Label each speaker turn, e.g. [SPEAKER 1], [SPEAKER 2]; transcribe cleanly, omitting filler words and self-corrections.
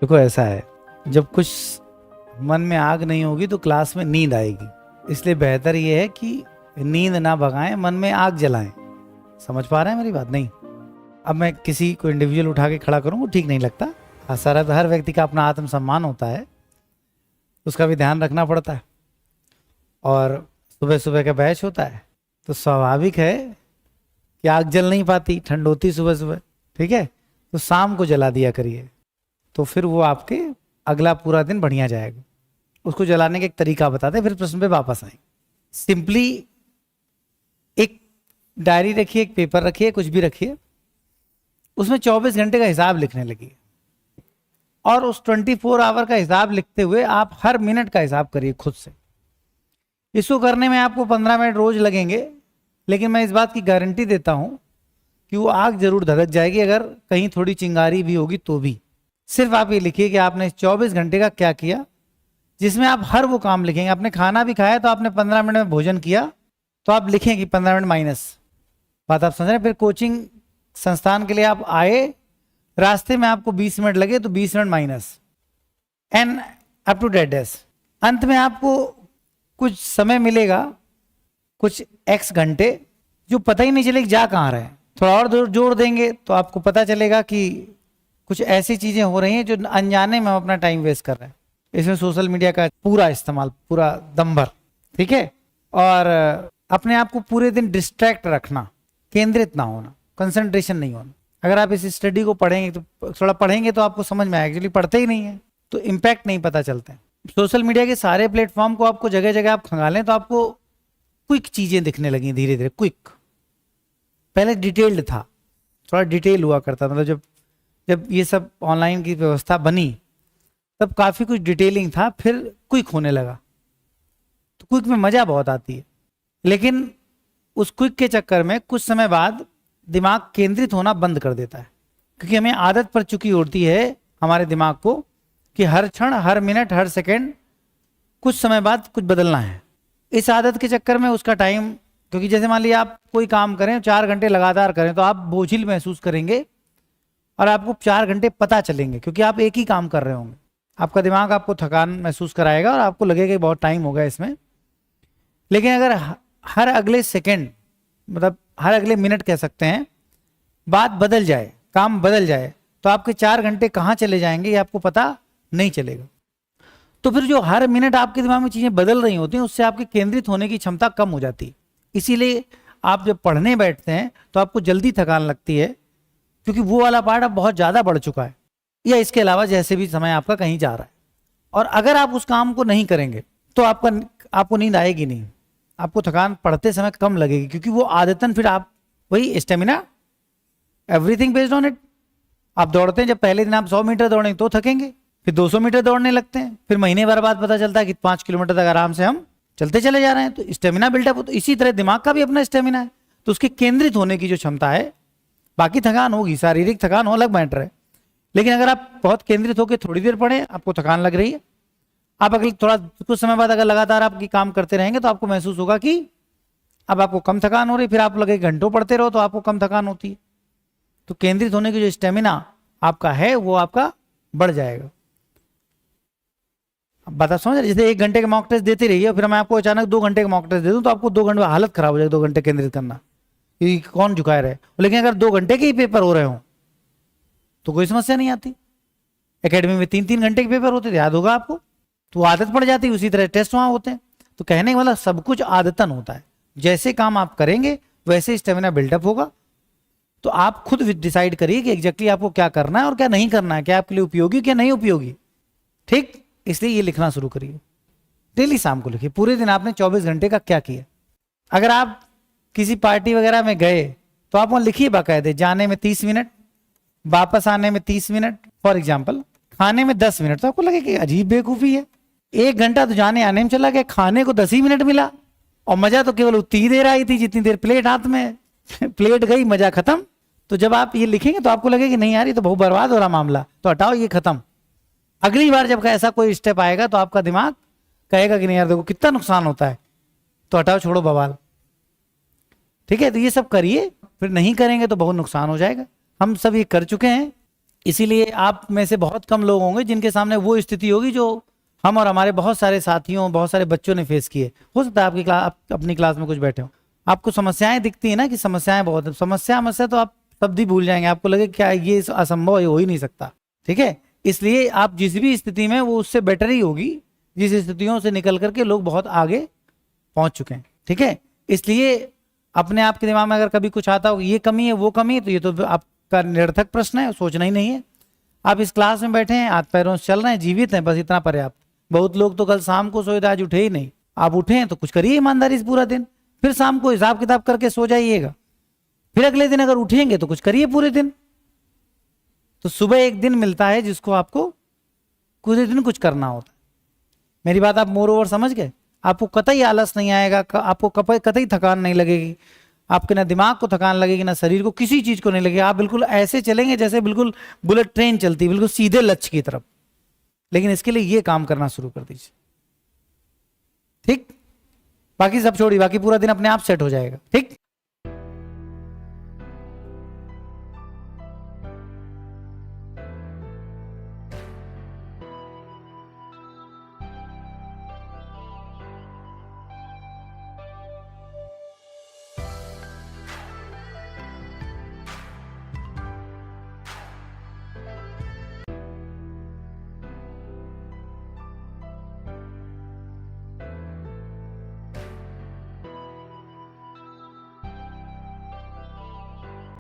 [SPEAKER 1] देखो ऐसा है, जब कुछ मन में आग नहीं होगी तो क्लास में नींद आएगी, इसलिए बेहतर ये है कि नींद ना भगाएं, मन में आग जलाएं। समझ पा रहे हैं मेरी बात? नहीं, अब मैं किसी को इंडिविजुअल उठा के खड़ा करूँ वो ठीक नहीं लगता। हर व्यक्ति का अपना आत्मसम्मान होता है, उसका भी ध्यान रखना पड़ता है। और सुबह सुबह का बैच होता है तो स्वाभाविक है कि आग जल नहीं पाती, ठंड होती सुबह सुबह, ठीक है। तो शाम को जला दिया करिए, तो फिर वो आपके अगला पूरा दिन बढ़िया जाएगा। उसको जलाने का एक तरीका बताते हैं, फिर प्रश्न पे वापस आए। सिंपली एक डायरी रखिए, एक पेपर रखिए, कुछ भी रखिए, उसमें 24 घंटे का हिसाब लिखने लगिए और उस 24 आवर का हिसाब लिखते हुए आप हर मिनट का हिसाब करिए खुद से। इसको करने में आपको 15 मिनट रोज लगेंगे, लेकिन मैं इस बात की गारंटी देता हूं कि वो आग जरूर धधक जाएगी, अगर कहीं थोड़ी चिंगारी भी होगी तो भी। सिर्फ आप ये लिखिए कि आपने 24 घंटे का क्या किया, जिसमें आप हर वो काम लिखेंगे। आपने खाना भी खाया तो आपने 15 मिनट में भोजन किया तो आप लिखेंगे 15 मिनट माइनस। बात आप समझ रहे हैं? फिर कोचिंग संस्थान के लिए आप आए, रास्ते में आपको 20 मिनट लगे तो 20 minute minus, and up to date days. अंत में आपको कुछ समय मिलेगा, कुछ x घंटे, जो पता ही नहीं चलेगा जा कहाँ रहे हैं। थोड़ा और जोड़ देंगे तो आपको पता चलेगा कि कुछ ऐसी चीजें हो रही हैं जो अनजाने में हम अपना टाइम वेस्ट कर रहे हैं। इसमें सोशल मीडिया का पूरा इस्तेमाल, पूरा दम भर, ठीक है। और अपने आप को पूरे दिन डिस्ट्रैक्ट रखना, केंद्रित ना होना, कंसंट्रेशन नहीं होना। अगर आप इस स्टडी को पढ़ेंगे तो थोड़ा पढ़ेंगे तो आपको समझ में आएगा, एक्चुअली पढ़ते ही नहीं है तो इम्पैक्ट नहीं पता चलते। सोशल मीडिया के सारे प्लेटफॉर्म को आपको जगह जगह आप खंगालें तो आपको क्विक चीजें दिखने लगी, धीरे धीरे क्विक। पहले डिटेल्ड था, थोड़ा डिटेल हुआ करता, मतलब जब ये सब ऑनलाइन की व्यवस्था बनी तब काफी कुछ डिटेलिंग था, फिर क्विक होने लगा। तो क्विक में मजा बहुत आती है, लेकिन उस क्विक के चक्कर में कुछ समय बाद दिमाग केंद्रित होना बंद कर देता है, क्योंकि हमें आदत पड़ चुकी होती है हमारे दिमाग को कि हर क्षण, हर मिनट, हर सेकंड कुछ समय बाद कुछ बदलना है। इस आदत के चक्कर में उसका टाइम, क्योंकि जैसे मान लीजिए आप कोई काम करें 4 घंटे लगातार करें तो आप बोझिल महसूस करेंगे और आपको 4 घंटे पता चलेंगे, क्योंकि आप एक ही काम कर रहे होंगे। आपका दिमाग आपको थकान महसूस कराएगा और आपको लगेगा कि बहुत टाइम हो गया इसमें। लेकिन अगर हर अगले सेकंड, मतलब हर अगले मिनट कह सकते हैं, बात बदल जाए, काम बदल जाए, तो आपके 4 घंटे कहाँ चले जाएंगे ये आपको पता नहीं चलेगा। तो फिर जो हर मिनट आपके दिमाग में चीजें बदल रही होती हैं, उससे आपके केंद्रित होने की क्षमता कम हो जाती है। इसीलिए आप जब पढ़ने बैठते हैं तो आपको जल्दी थकान लगती है, क्योंकि वो वाला पार्ट अब बहुत ज्यादा बढ़ चुका है, या इसके अलावा जैसे भी समय आपका कहीं जा रहा है। और अगर आप उस काम को नहीं करेंगे तो आपको नींद आएगी नहीं, आपको थकान पढ़ते समय कम लगेगी, क्योंकि वो आदतन फिर आप वही stamina, everything based on it. आप दौड़ते हैं, जब पहले दिन आप 100 मीटर दौड़ेंगे तो थकेंगे, फिर 200 मीटर दौड़ने लगते हैं, फिर महीने भर बाद पता चलता है कि 5 किलोमीटर तक आराम से हम चलते चले जा रहे हैं, तो स्टेमिना बिल्डअप हो। तो इसी तरह दिमाग का भी अपना स्टेमिना है, तो उसके केंद्रित होने की जो क्षमता है, बाकी थकान होगी, शारीरिक थकान हो, अलग मैटर है। लेकिन अगर आप बहुत केंद्रित होकर थोड़ी देर पढ़े, आपको थकान लग रही है, आप अगले थोड़ा कुछ समय बाद अगर लगातार आप काम करते रहेंगे तो आपको महसूस होगा कि अब आपको कम थकान हो रही, फिर आप लगे घंटों पढ़ते रहो तो आपको कम थकान होती है। तो केंद्रित होने की जो स्टेमिना आपका है वो आपका बढ़ जाएगा। अब बात समझ रहे? जैसे 1 घंटे के मॉक टेस्ट देते रहिए, फिर मैं आपको अचानक 2 घंटे का मॉक टेस्ट दे दूं तो आपको 2 घंटे हालत खराब हो जाएगी, 2 घंटे केंद्रित करना, कि कौन झुकाए रहे। लेकिन अगर 2 घंटे के ही पेपर हो रहे हो तो कोई समस्या नहीं आती। एकेडमी में 3-3 घंटे के पेपर होते थे, याद होगा आपको, तो आदत पड़ जाती है। उसी तरह टेस्ट वहां होते हैं। तो कहने का मतलब सब कुछ आदतन होता है, जैसे काम आप करेंगे वैसे स्टेमिना बिल्डअप होगा। तो आप खुद डिसाइड करिए कि एग्जैक्टली आपको क्या करना है और क्या नहीं करना है, क्या आपके लिए उपयोगी क्या नहीं उपयोगी, ठीक। इसलिए ये लिखना शुरू करिए, डेली शाम को लिखिए पूरे दिन आपने 24 घंटे का क्या किया। अगर आप किसी पार्टी वगैरह में गए तो आप वहां लिखिए बाकायदे, जाने में 30 मिनट, वापस आने में 30 मिनट, फॉर एग्जाम्पल खाने में 10 मिनट। तो आपको लगे कि अजीब बेवकूफी है, 1 घंटा तो जाने आने में चला गया, खाने को 10 ही मिनट मिला, और मजा तो केवल उतनी ही देर आई थी जितनी देर प्लेट हाथ में प्लेट गई, मजा खत्म। तो जब आप ये लिखेंगे तो आपको लगेगा कि नहीं यार ये तो बहुत बर्बाद हो रहा मामला, तो हटाओ ये खत्म। अगली बार जब ऐसा कोई स्टेप आएगा तो आपका दिमाग कहेगा कि नहीं यार देखो कितना नुकसान होता है, तो हटाओ, छोड़ो बवाल, ठीक है। तो ये सब करिए, फिर नहीं करेंगे तो बहुत नुकसान हो जाएगा। हम सब ये कर चुके हैं, इसीलिए आप में से बहुत कम लोग होंगे जिनके सामने वो स्थिति होगी जो हम और हमारे बहुत सारे साथियों, बहुत सारे बच्चों ने फेस की है। हो सकता है आपकी क्लास, आप अपनी क्लास में कुछ बैठे हो, आपको समस्याएं दिखती है ना कि समस्याएं बहुत है, समस्या तो आप शब्द ही भूल जाएंगे, आपको लगे क्या ये असंभव है, हो ही नहीं सकता। ठीक है, इसलिए आप जिस भी स्थिति में, वो उससे बेटर ही होगी जिस स्थितियों से निकल करके लोग बहुत आगे पहुंच चुके हैं। ठीक है, इसलिए अपने आप के दिमाग में अगर कभी कुछ आता हो ये कमी है वो कमी है, तो ये तो आपका निरर्थक प्रश्न है, सोचना ही नहीं है। आप इस क्लास में बैठे हैं, हाथ पैरों से चल रहे हैं, जीवित हैं, बस इतना पर्याप्त। बहुत लोग तो कल शाम को सोए थे, आज उठे ही नहीं। आप उठे हैं तो कुछ करिए ईमानदारी से पूरा दिन, फिर शाम को हिसाब किताब करके सो जाइएगा, फिर अगले दिन अगर उठेंगे तो कुछ करिए पूरे दिन। तो सुबह एक दिन मिलता है जिसको आपको पूरे दिन कुछ करना होता है। मेरी बात आप मोर ओवर समझ गए? आपको कतई आलस नहीं आएगा, आपको कतई थकान नहीं लगेगी, आपके ना दिमाग को थकान लगेगी, ना शरीर को, किसी चीज को नहीं लगेगी। आप बिल्कुल ऐसे चलेंगे जैसे बिल्कुल बुलेट ट्रेन चलती, बिल्कुल सीधे लक्ष्य की तरफ। लेकिन इसके लिए ये काम करना शुरू कर दीजिए। ठीक, बाकी सब छोड़िए, बाकी पूरा दिन अपने आप सेट हो जाएगा। ठीक।